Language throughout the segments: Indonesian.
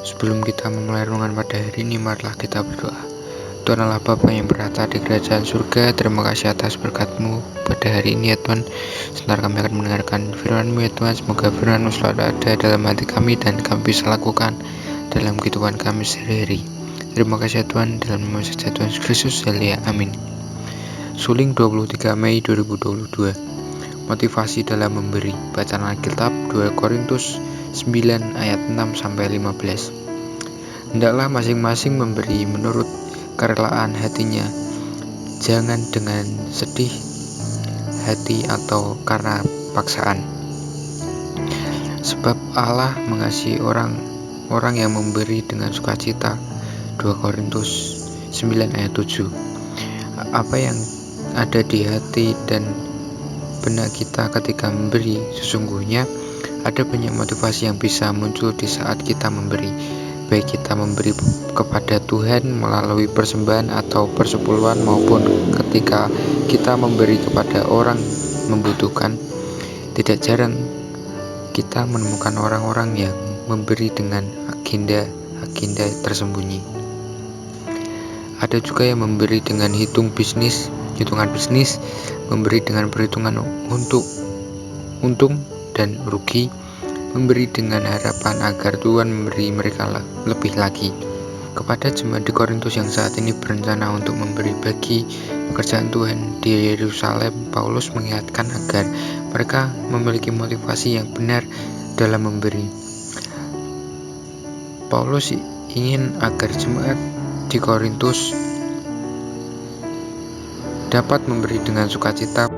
Sebelum kita memulai renungan pada hari ini, marilah kita berdoa. Tuhan Allah Bapa yang berada di kerajaan surga, terima kasih atas berkat-Mu pada hari ini ya Tuhan. Sebentar kami akan mendengarkan firman-Mu ya Tuhan. Semoga firman-Mu selalu ada dalam hati kami dan kami bisa lakukan dalam kehidupan kami sehari-hari. Terima kasih ya Tuhan, dalam nama saja Tuhan Yesus Kristus, haleluya, amin. Suling 23 Mei 2022. Motivasi dalam memberi. Bacaan Alkitab 2 Korintus 9 ayat 6-15. Hendaklah masing-masing memberi menurut kerelaan hatinya, jangan dengan sedih hati atau karena paksaan. Sebab Allah mengasihi orang yang memberi dengan sukacita. 2 Korintus 9 ayat 7. Apa yang ada di hati dan benak kita ketika memberi, sesungguhnya ada banyak motivasi yang bisa muncul di saat kita memberi, baik kita memberi kepada Tuhan melalui persembahan atau persepuluhan maupun ketika kita memberi kepada orang membutuhkan. Tidak jarang kita menemukan orang-orang yang memberi dengan agenda tersembunyi. Ada juga yang memberi dengan hitungan bisnis, memberi dengan perhitungan untuk untung dan rugi, memberi dengan harapan agar Tuhan memberi mereka lebih lagi. Kepada jemaat di Korintus yang saat ini berencana untuk memberi bagi pekerjaan Tuhan di Yerusalem, Paulus mengingatkan agar mereka memiliki motivasi yang benar dalam memberi. Paulus ingin agar jemaat di Korintus dapat memberi dengan sukacita.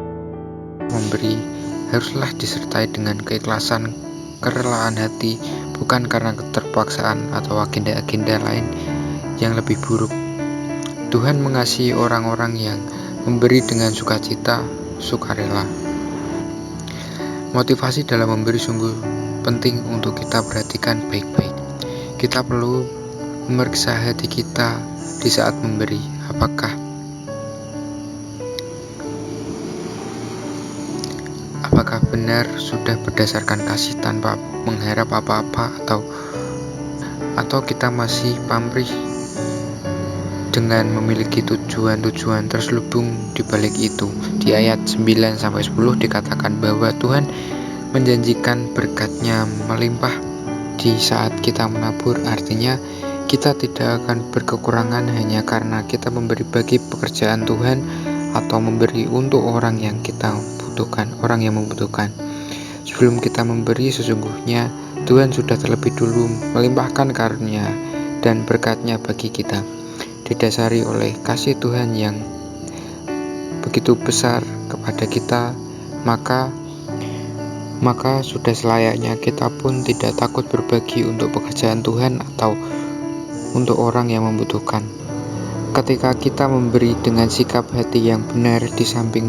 Memberi haruslah disertai dengan keikhlasan, kerelaan hati, bukan karena keterpaksaan atau agenda-agenda lain yang lebih buruk. Tuhan mengasihi orang-orang yang memberi dengan sukacita, sukarela. Motivasi dalam memberi sungguh penting untuk kita perhatikan baik-baik. Kita perlu memeriksa hati kita di saat memberi. Apakah benar sudah berdasarkan kasih tanpa mengharap apa-apa, atau kita masih pamrih dengan memiliki tujuan-tujuan terselubung di balik itu. Di ayat 9-10 dikatakan bahwa Tuhan menjanjikan berkat-Nya melimpah di saat kita menabur. Artinya kita tidak akan berkekurangan hanya karena kita memberi bagi pekerjaan Tuhan atau memberi untuk orang yang membutuhkan. Sebelum kita memberi, sesungguhnya Tuhan sudah terlebih dulu melimpahkan karunia dan berkat-Nya bagi kita. Didasari oleh kasih Tuhan yang begitu besar kepada kita, maka sudah selayaknya kita pun tidak takut berbagi untuk pekerjaan Tuhan atau untuk orang yang membutuhkan. Ketika kita memberi dengan sikap hati yang benar, di samping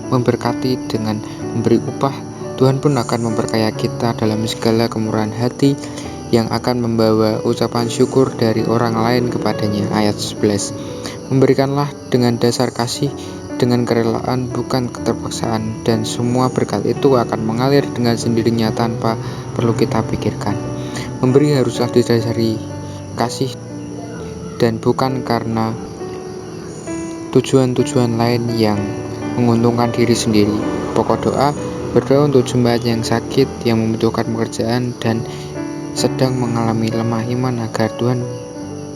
memberkati dengan memberi upah, Tuhan pun akan memperkaya kita dalam segala kemurahan hati yang akan membawa ucapan syukur dari orang lain kepadanya. Ayat 11. Memberikanlah dengan dasar kasih, dengan kerelaan, bukan keterpaksaan, dan semua berkat itu akan mengalir dengan sendirinya tanpa perlu kita pikirkan. Memberi haruslah didasari kasih dan bukan karena tujuan-tujuan lain yang menguntungkan diri sendiri. Pokok doa, berdoa untuk jemaat yang sakit, yang membutuhkan pekerjaan, dan sedang mengalami lemah iman agar Tuhan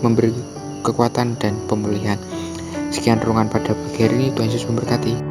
memberi kekuatan dan pemulihan. Sekian renungan pada pagi hari ini. Tuhan Yesus memberkati.